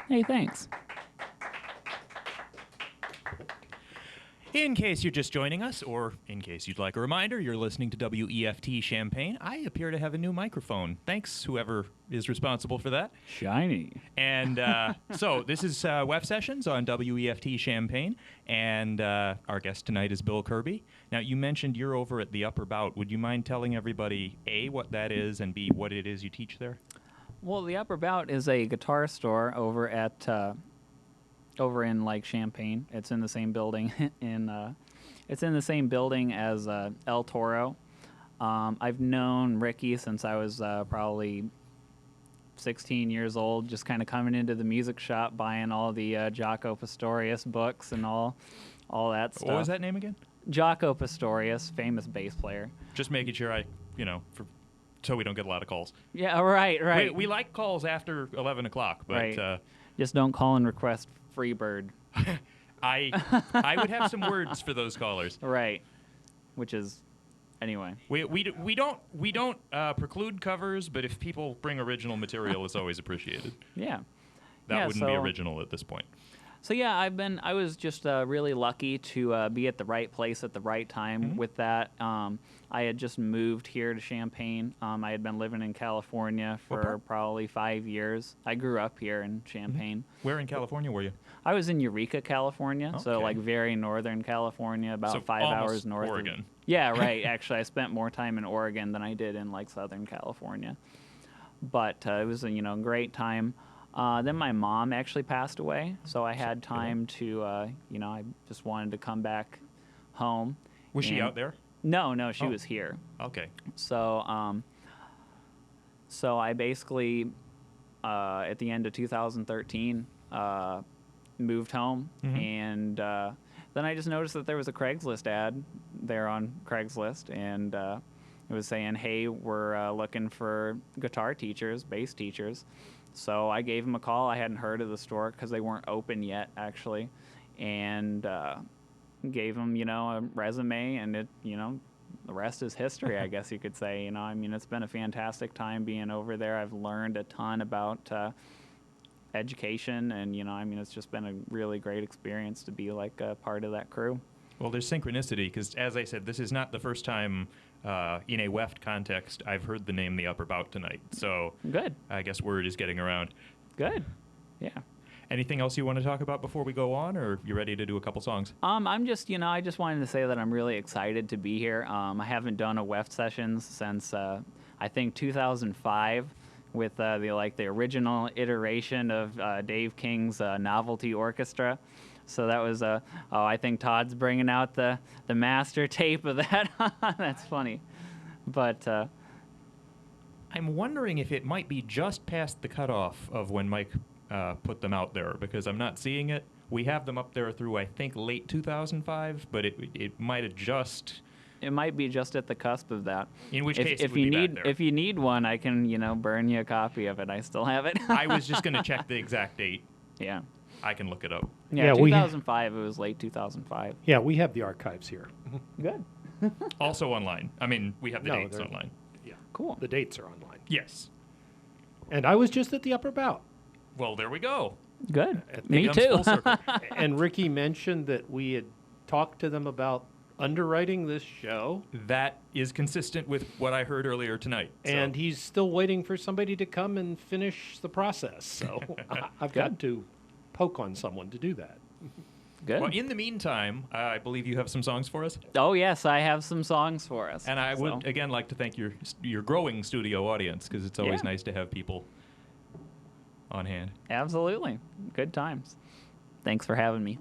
Hey, thanks. In case you're just joining us, or in case you'd like a reminder, you're listening to WEFT Champaign. I appear to have a new microphone. Thanks, whoever is responsible for that. Shiny. And so this is WEF Sessions on WEFT Champaign, and our guest tonight is Bill Kirby. Now, you mentioned you're over at the Upper Bout. Would you mind telling everybody, A, what that is, and B, what it is you teach there? Well, the Upper Bout is a guitar store over at over in like Champaign. It's in the same building it's in the same building as El Toro. I've known Ricky since I was probably 16 years old, just kind of coming into the music shop, buying all the Jaco Pastorius books and all that stuff. What was that name again? Jaco Pastorius, famous bass player. Just making sure so we don't get a lot of calls. Yeah, right. We like calls after 11 o'clock, but... Right. Just don't call and request Freebird. I would have some words for those callers. Right. Which is, anyway. We don't preclude covers, but if people bring original material, it's always appreciated. Yeah. That wouldn't be original at this point. So yeah, I was just really lucky to be at the right place at the right time with that. I had just moved here to Champaign. I had been living in California for probably 5 years. I grew up here in Champaign. Where in California were you? I was in Eureka, California, so like very northern California, about 5 hours north. Oregon. Yeah, right. Actually, I spent more time in Oregon than I did in like Southern California. But it was a great time. Then my mom actually passed away, so I had time to, I just wanted to come back home. Was she out there? No, she was here. Okay. So, so I basically, at the end of 2013, moved home, and then I just noticed that there was a Craigslist ad there on Craigslist, and it was saying, hey, we're looking for guitar teachers, bass teachers. So I gave them a call. I hadn't heard of the store because they weren't open yet, actually, and gave them, a resume, and it, the rest is history, I guess you could say. It's been a fantastic time being over there. I've learned a ton about education, and it's just been a really great experience to be like a part of that crew. Well, there's synchronicity because, as I said, this is not the first time in a WEFT context I've heard the name The Upper Bout tonight. So good. I guess word is getting around. Good. Yeah. Anything else you want to talk about before we go on, or you ready to do a couple songs? I'm just, I just wanted to say that I'm really excited to be here. I haven't done a WEFT sessions since I think 2005 with the original iteration of Dave King's Novelty Orchestra. So that was I think Todd's bringing out the master tape of that. That's funny, but. I'm wondering if it might be just past the cutoff of when Mike put them out there, because I'm not seeing it. We have them up there through, I think, late 2005, but it might have just... It might be just at the cusp of that. In which case, it would you be need back there. if you need one, I can burn you a copy of it. I still have it. I was just going to check the exact date. Yeah. I can look it up. Yeah, 2005. It was late 2005. Yeah, we have the archives here. Good. Also online. I mean, we have the dates online. Yeah, Cool. the dates are online. Yes. And I was just at the upper bout. Well, there we go. Good. It Me comes too. full circle. And Ricky mentioned that we had talked to them about underwriting this show. That is consistent with what I heard earlier tonight. so- And he's still waiting for somebody to come and finish the process. So I've got to poke on someone to do that. Good. Well, in the meantime, I believe you have some songs for us. Oh yes, I have some songs for us. And I So, would, again, like to thank your growing studio audience, because it's always Yeah. nice to have people on hand. Absolutely. Good times. Thanks for having me.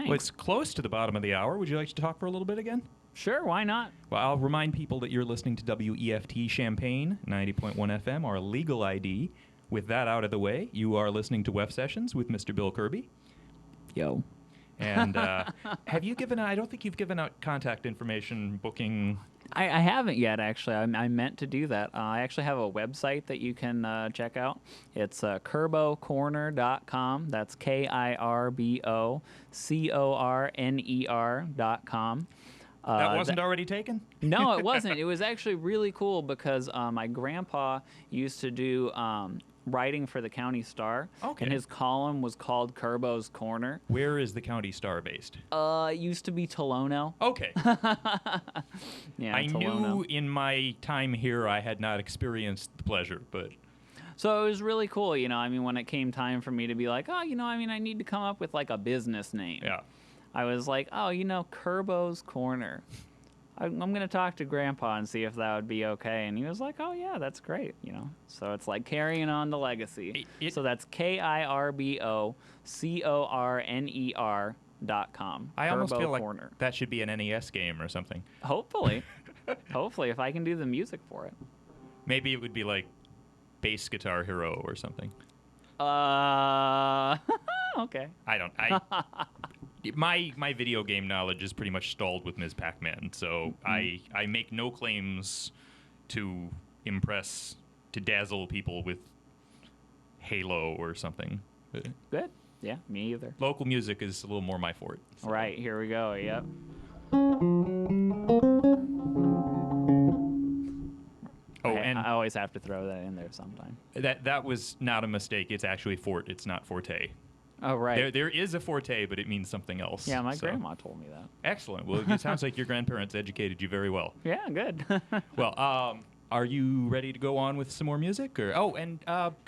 Thanks. Well, it's close to the bottom of the hour. Would you like to talk for a little bit again? Sure, why not? Well, I'll remind people that you're listening to WEFT Champaign, 90.1 FM, our legal ID. With that out of the way, you are listening to WEF Sessions with Mr. Bill Kirby. Yo. And have you given out, I don't think you've given out contact information, booking. I haven't yet, actually. I meant to do that. I actually have a website that you can check out. It's kirbocorner.com. That's KIRBOCORNER.com. That wasn't already taken? No, it wasn't. It was actually really cool because my grandpa used to do writing for the County Star. Okay. And his column was called Kirbo's Corner. Where is the County Star based? It used to be Tolono. Okay. Yeah, I Tolono. knew in my time here I had not experienced the pleasure, but So it was really cool, you know. I mean, when it came time for me to be like, oh, you know, I mean, I need to come up with like a business name. yeah. I was like, oh, you know, Kirbo's Corner. I'm going to talk to Grandpa and see if that would be okay. And he was like, oh, yeah, that's great, you know. So it's like carrying on the legacy. So that's KIRBOCORNER.com. I almost Kirbo feel like Corner. that should be an NES game or something. Hopefully. Hopefully, if I can do the music for it. Maybe it would be like Bass Guitar Hero or something. Okay. My video game knowledge is pretty much stalled with Ms. Pac-Man, so I make no claims to impress, to dazzle people with Halo or something. Good. Yeah, me either. Local music is a little more my forte. So. Right, here we go. Yep. Oh, and I always have to throw that in there sometime. that was not a mistake. It's actually fort. It's not forte. Oh, right. There is a forte, but it means something else. Yeah, my so. grandma told me that. Excellent. Well, it sounds like your grandparents educated you very well. Yeah, good. Well, are you ready to go on with some more music? Or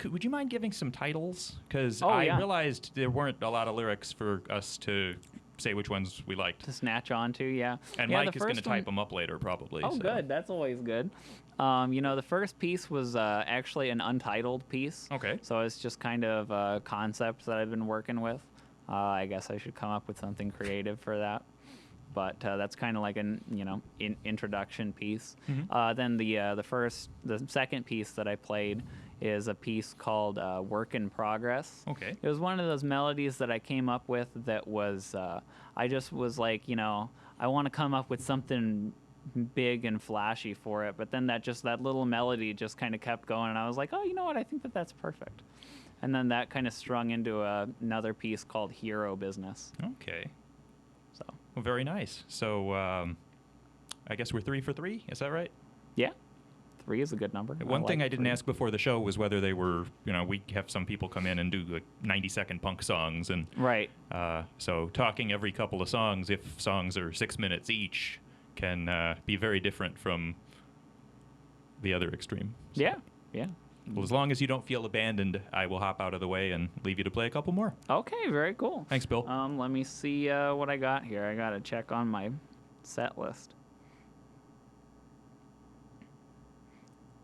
would you mind giving some titles? Because I realized there weren't a lot of lyrics for us to say which ones we liked. To snatch onto, yeah. And yeah, Mike is going to type them up later, probably. Oh, so. good. That's always good. You know, the first piece was actually an untitled piece. Okay. So it's just kind of a concept that I've been working with. I guess I should come up with something creative for that. But that's kind of like an introduction piece. Mm-hmm. Then the second piece that I played is a piece called Work in Progress. Okay. It was one of those melodies that I came up with that was I just was like, you know, I want to come up with something big and flashy for it, but then that little melody just kind of kept going, and I was like, oh, you know what, I think that's perfect. And then that kind of strung into another piece called Hero Business. Okay. So. Well, very nice. So I guess we're 3 for 3. Is that right? Yeah. 3 is a good number. One thing like I didn't 3. ask before the show was whether they were, we have some people come in and do like 90-second punk songs. And right. So talking every couple of songs, if songs are 6 minutes each, can be very different from the other extreme. So. Yeah. Yeah. Well, as long as you don't feel abandoned, I will hop out of the way and leave you to play a couple more. Okay, very cool. Thanks, Bill. Let me see what I got here. I got to check on my set list.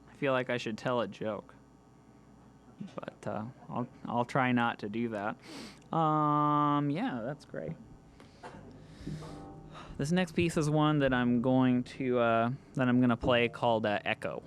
I feel like I should tell a joke, but I'll try not to do that. Yeah, that's great. This next piece is one that I'm going to play called Echo.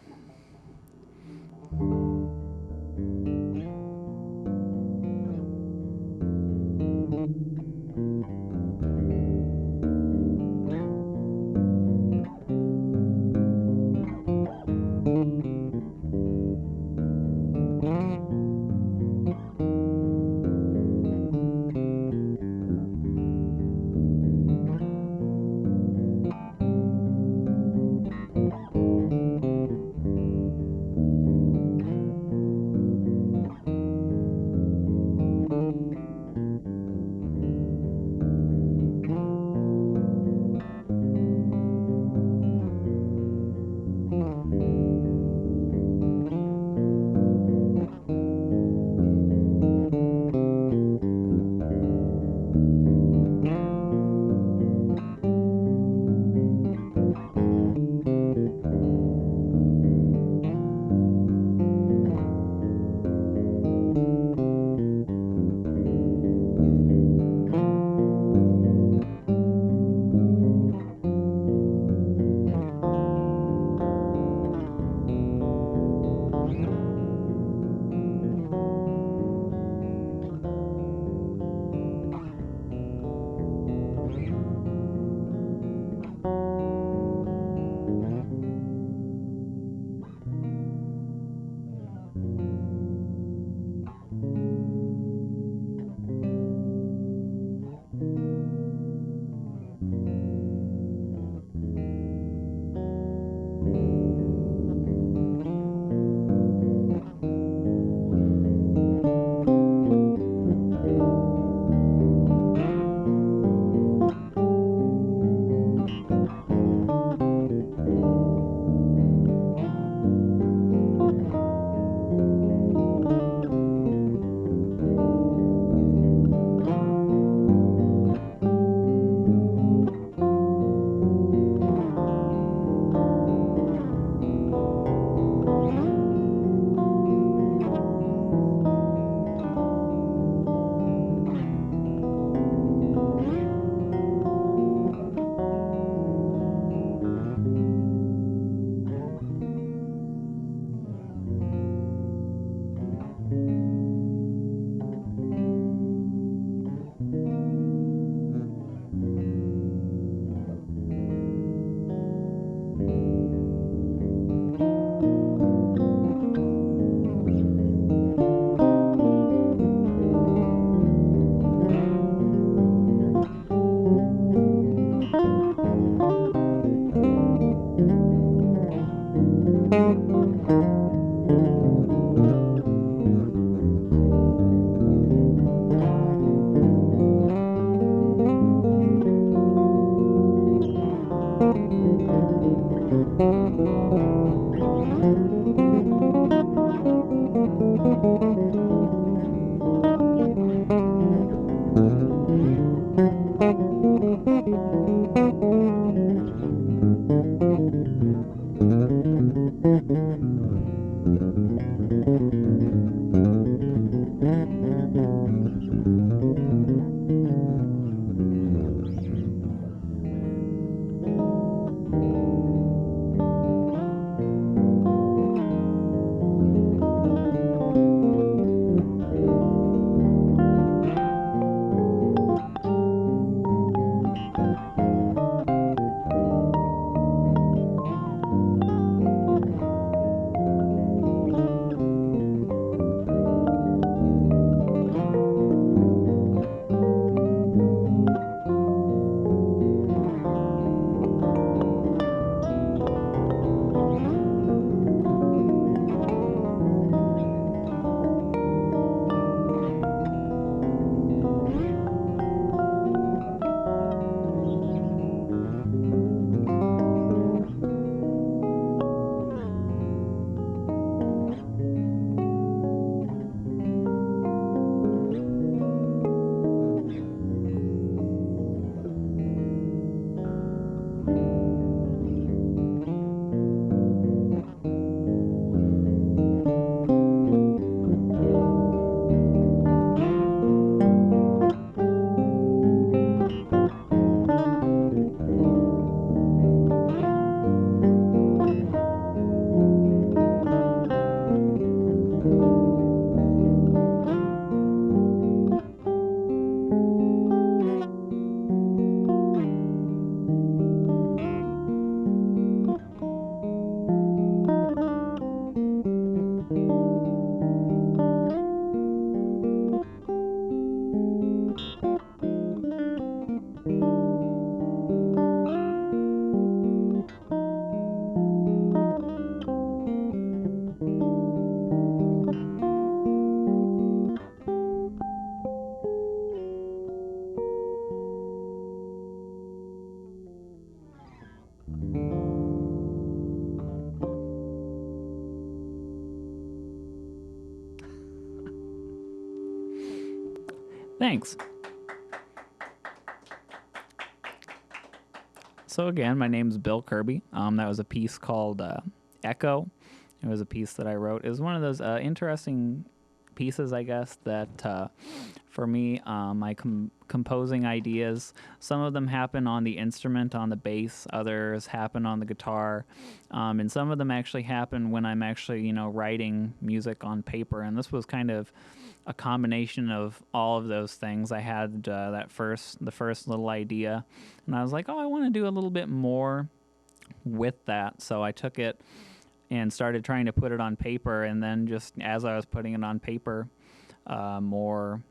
Thanks. So again, my name's Bill Kirby. That was a piece called Echo. It was a piece that I wrote. It was one of those interesting pieces, I guess, that for me, my composing ideas, some of them happen on the instrument, on the bass, others happen on the guitar, and some of them actually happen when I'm actually, writing music on paper. And this was kind of a combination of all of those things. I had the first little idea, and I was like, oh, I want to do a little bit more with that. So I took it and started trying to put it on paper, and then just as I was putting it on paper, more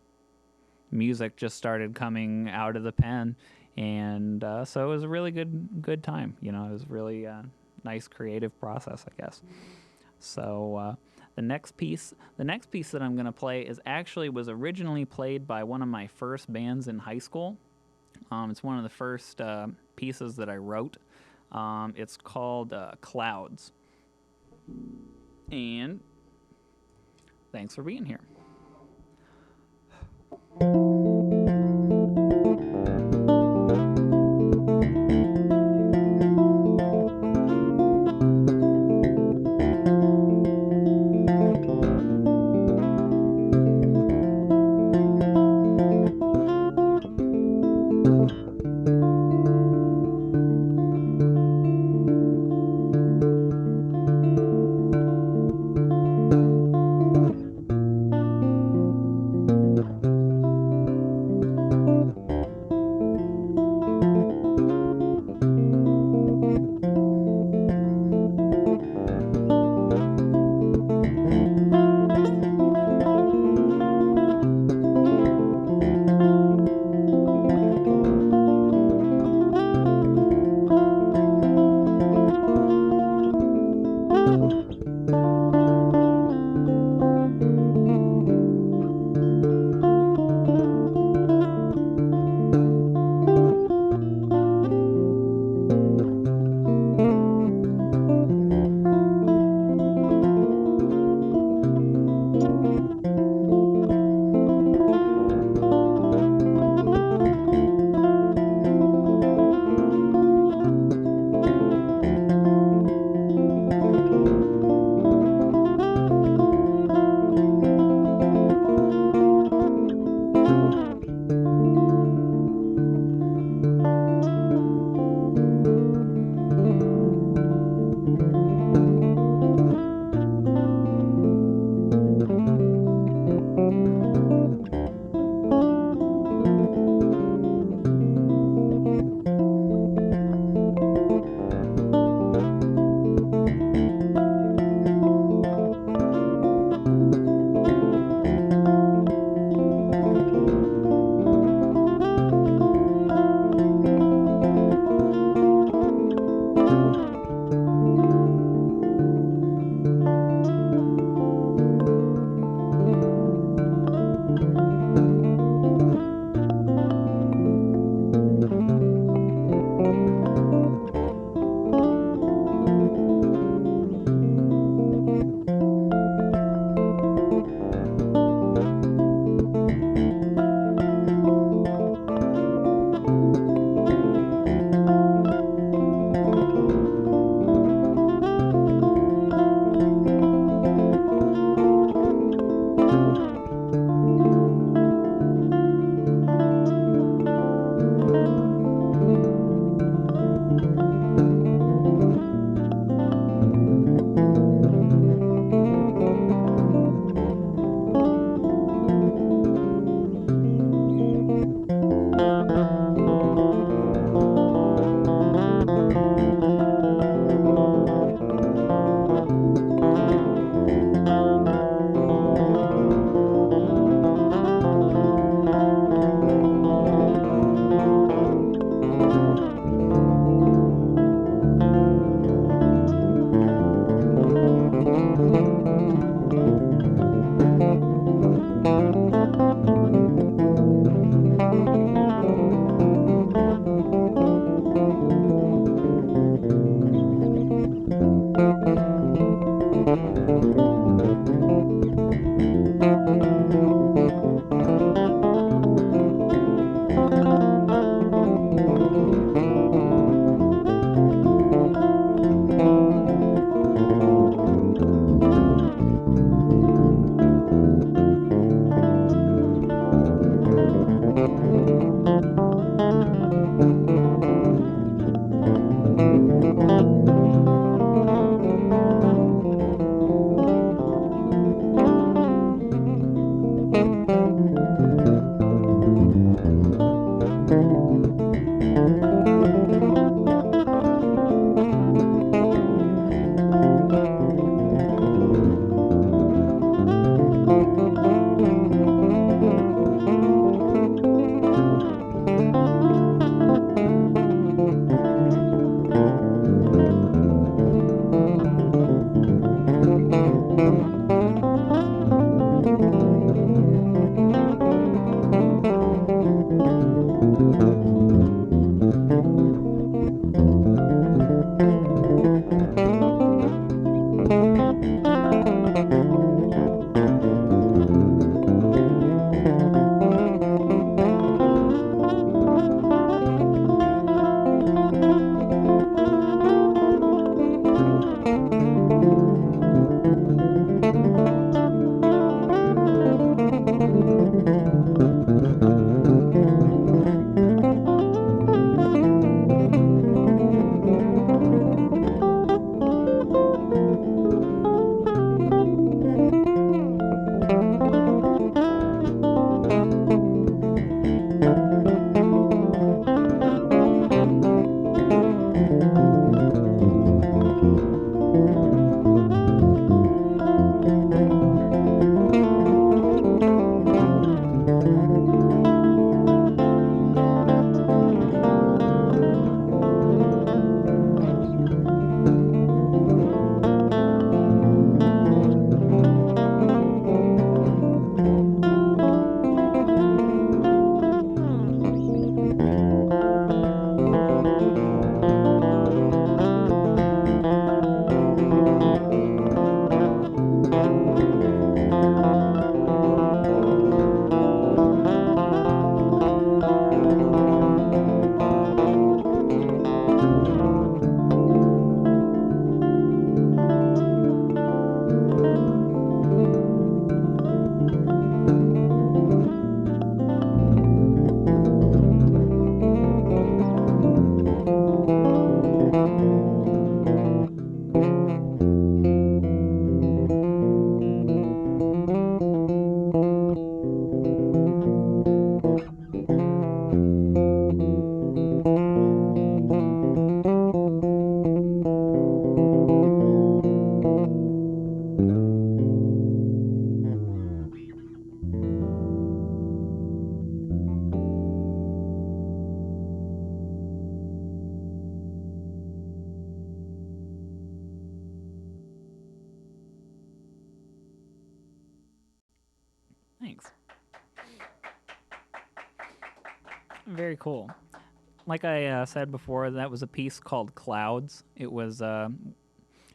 music just started coming out of the pen, and so it was a really good time. It was really a nice creative process, I guess. So the next piece that I'm going to play was originally played by one of my first bands in high school. It's one of the first pieces that I wrote. It's called Clouds. And thanks for being here. Very cool. Like I said before, that was a piece called Clouds. It was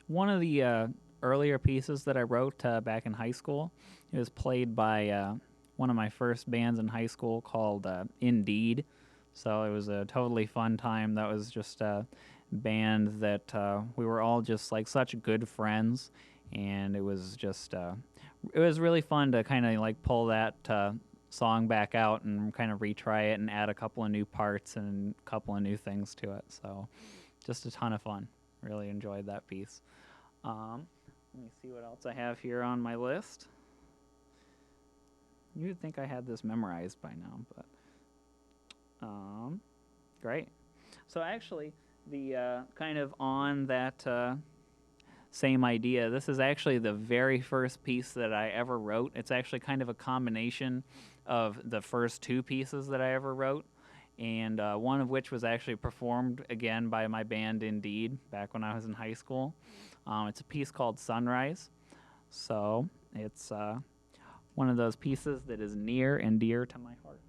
one of the earlier pieces that I wrote back in high school. It was played by one of my first bands in high school called Indeed. So it was a totally fun time. That was just a band that we were all just like such good friends, and it was just it was really fun to kind of like pull that song back out and kind of retry it and add a couple of new parts and a couple of new things to it. So just a ton of fun. Really enjoyed that piece. Let me see what else I have here on my list. You'd think I had this memorized by now, but great. So actually, the kind of on that same idea, this is actually the very first piece that I ever wrote. It's actually kind of a combination of the first two pieces that I ever wrote, and one of which was actually performed again by my band Indeed back when I was in high school. It's a piece called Sunrise. So it's one of those pieces that is near and dear to my heart.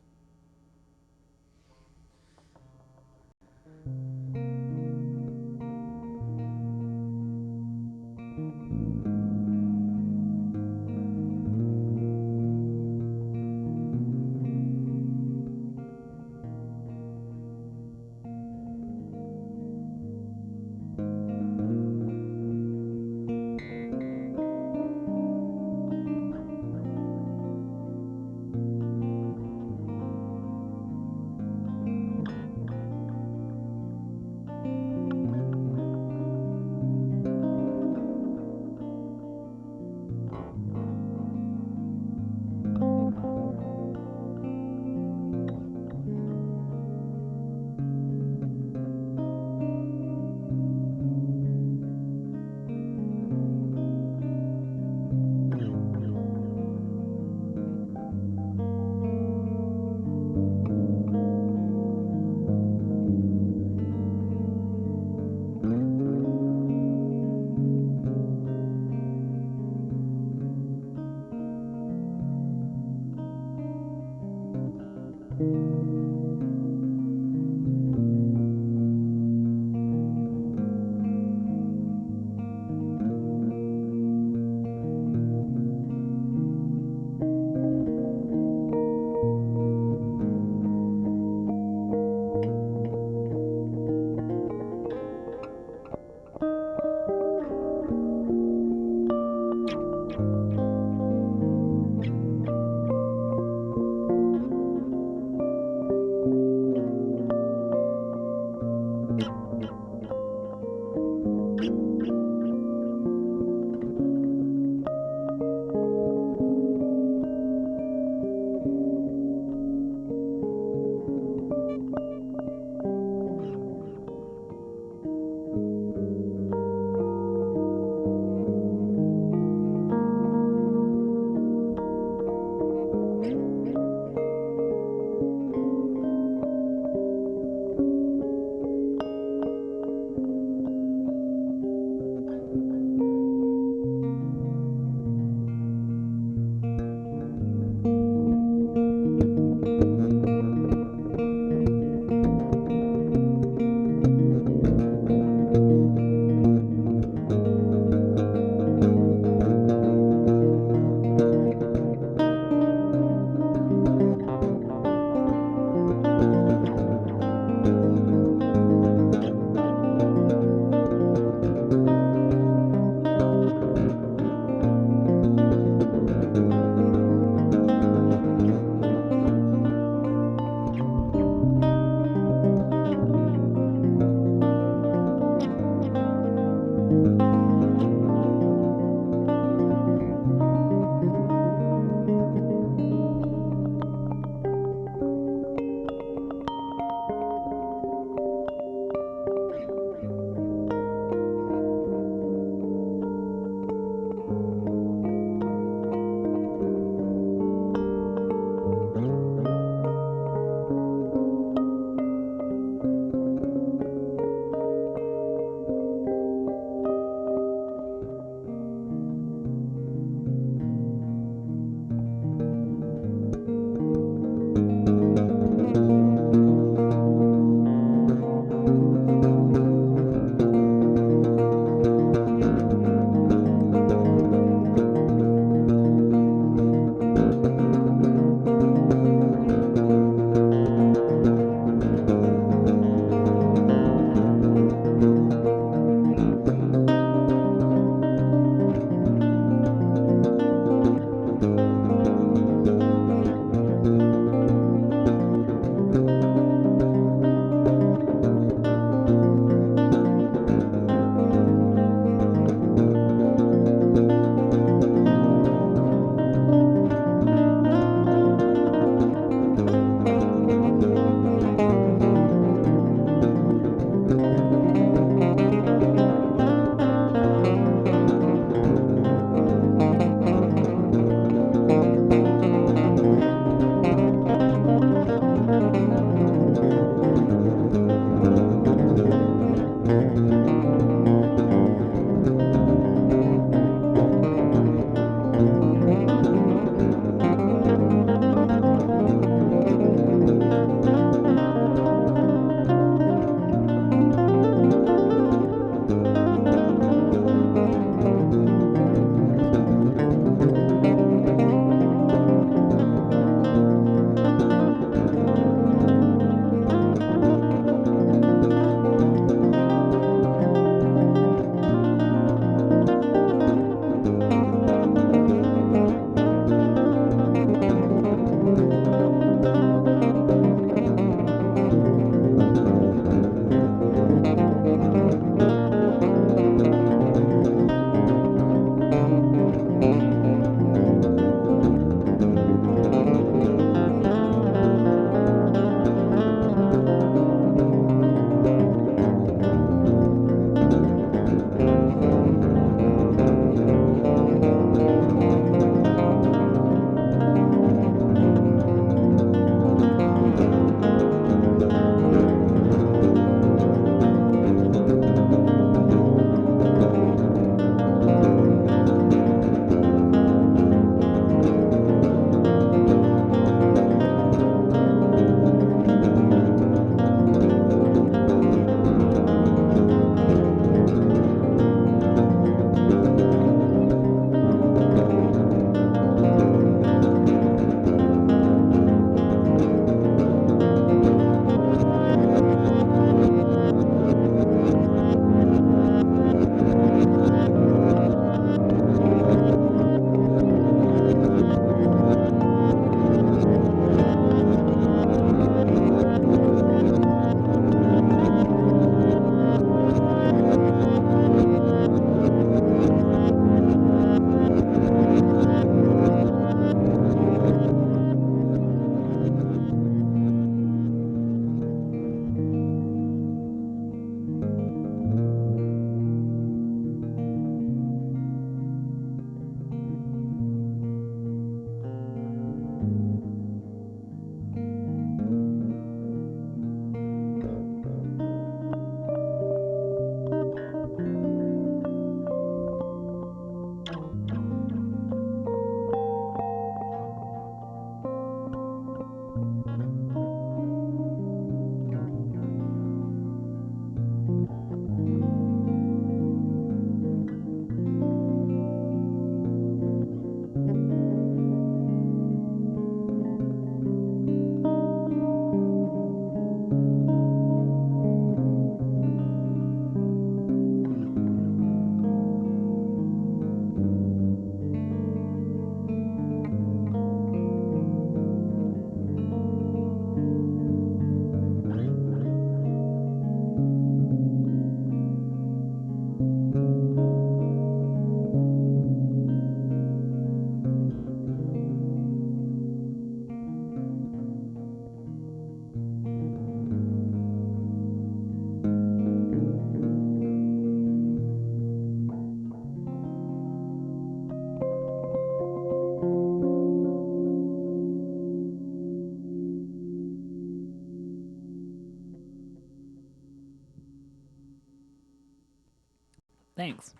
Thanks.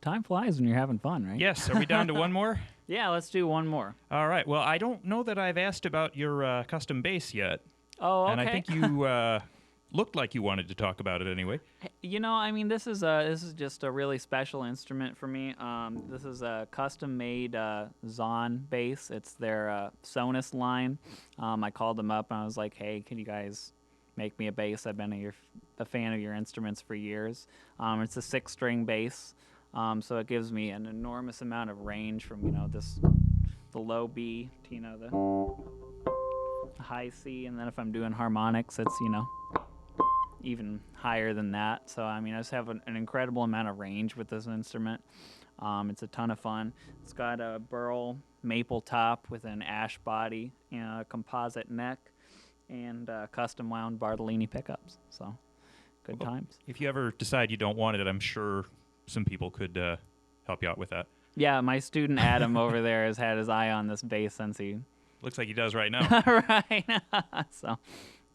Time flies when you're having fun, right? Yes. Are we down to one more? Yeah, let's do one more. All right. Well, I don't know that I've asked about your custom bass yet. Oh, okay. And I think you looked like you wanted to talk about it anyway. You know, I mean, this is just a really special instrument for me. This is a custom-made Zahn bass. It's their Sonus line. I called them up and I was like, "Hey, can you guys make me a bass? I've been a fan of your instruments for years." It's a 6-string bass, so it gives me an enormous amount of range from the low B to the high C, and then if I'm doing harmonics, it's even higher than that. So I mean, I just have an incredible amount of range with this instrument. It's a ton of fun. It's got a burl maple top with an ash body and a composite neck and custom wound Bartolini pickups. So good times. If you ever decide you don't want it, I'm sure some people could help you out with that. Yeah, my student Adam over there has had his eye on this bass since he... Looks like he does right now. Right. So,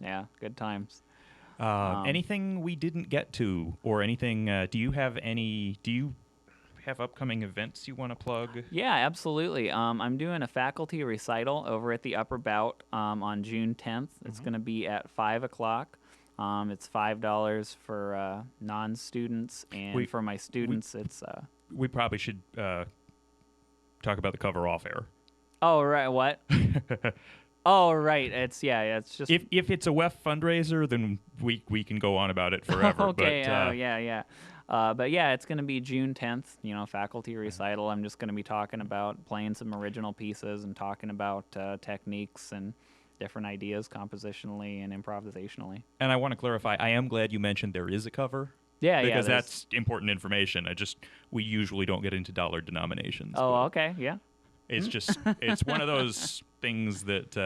yeah, good times. Anything we didn't get to, or anything? Do you have upcoming events you want to plug? Yeah, absolutely. I'm doing a faculty recital over at the Upper Bout on June 10th. It's going to be at 5 o'clock. It's $5 for non-students, and for my students, it's... We probably should talk about the cover off air. Oh, right. What? Oh, right. It's just... If it's a WEFT fundraiser, then we can go on about it forever. Okay. But, yeah. But yeah, it's going to be June 10th, faculty recital. I'm just going to be talking about playing some original pieces and talking about techniques and different ideas compositionally and improvisationally. And I want to clarify, I am glad you mentioned there is a cover. Yeah, because that's important information. We usually don't get into dollar denominations. Oh, okay, yeah. It's just it's one of those things that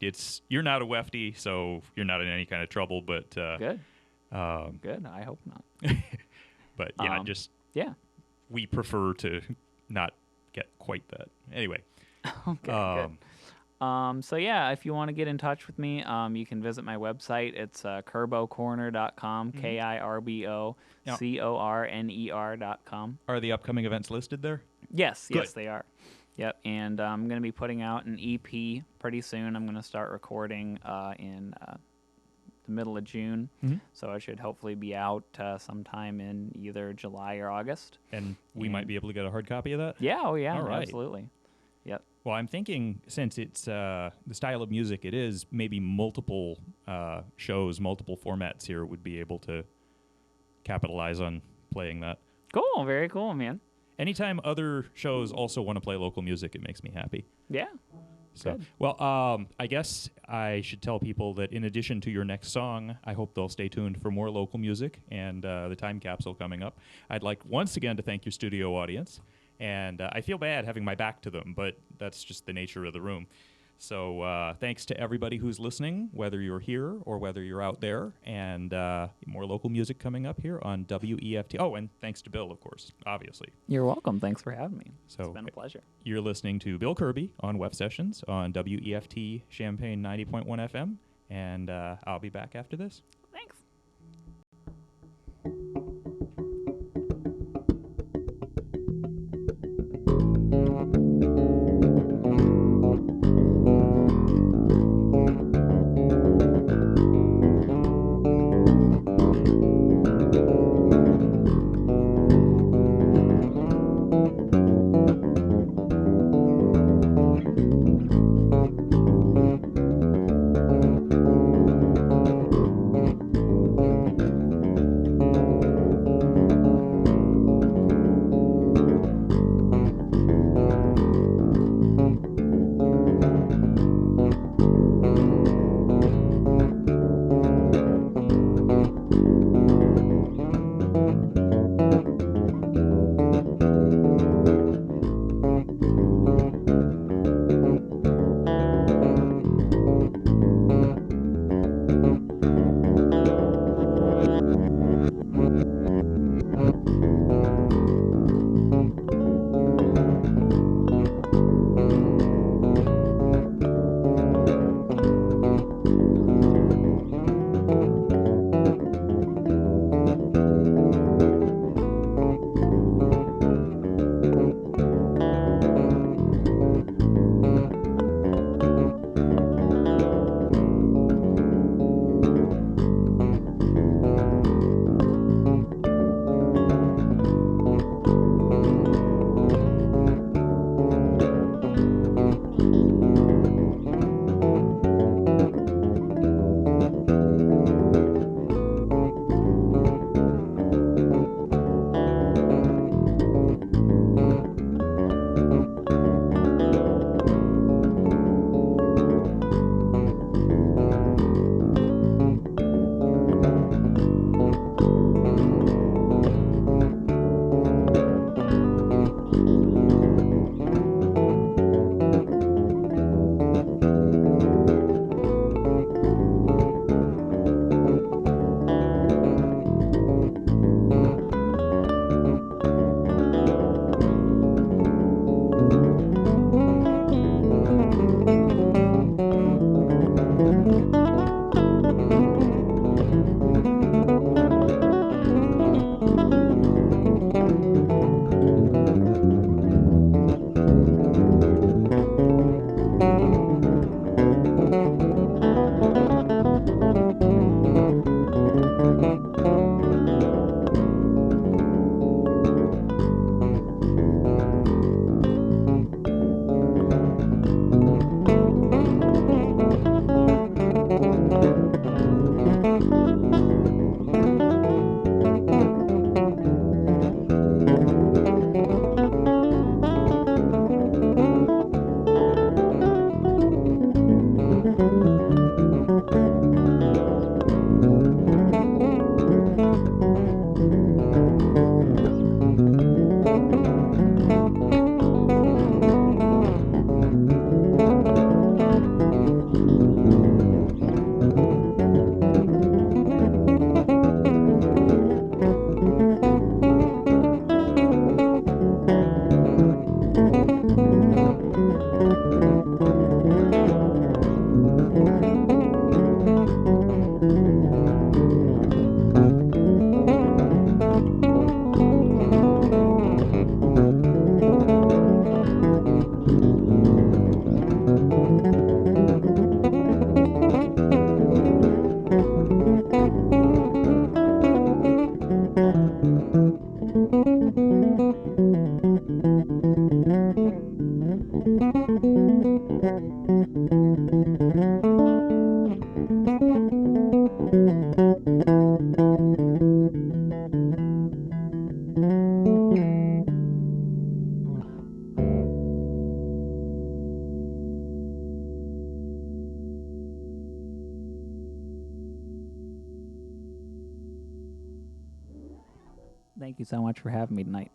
it's you're not a WEFty, so you're not in any kind of trouble. But good. Good. I hope not. But yeah, we prefer to not get quite that. Anyway. Okay. Good. So yeah, if you want to get in touch with me, you can visit my website. It's kirbocorner.com, KIRBOCORNER.com. Are the upcoming events listed there? Yes, Good. Yes, they are. Yep, and I'm going to be putting out an EP pretty soon. I'm going to start recording in the middle of June, so it should hopefully be out sometime in either July or August. And we might be able to get a hard copy of that? Yeah, oh yeah, All right. Absolutely. Yep. Well, I'm thinking since it's the style of music it is, maybe multiple shows, multiple formats here would be able to capitalize on playing that. Cool. Very cool, man. Anytime other shows also want to play local music, it makes me happy. Yeah. So, Good. well, I guess I should tell people that in addition to your next song, I hope they'll stay tuned for more local music and the time capsule coming up. I'd like once again to thank your studio audience. And I feel bad having my back to them, but that's just the nature of the room. So thanks to everybody who's listening, whether you're here or whether you're out there, and more local music coming up here on WEFT. Oh, and thanks to Bill, of course, obviously. You're welcome. Thanks for having me. So it's been a pleasure. You're listening to Bill Kirby on WEFT Sessions on WEFT Champaign 90.1 FM, and I'll be back after this. Thanks. Thank you so much for having me tonight.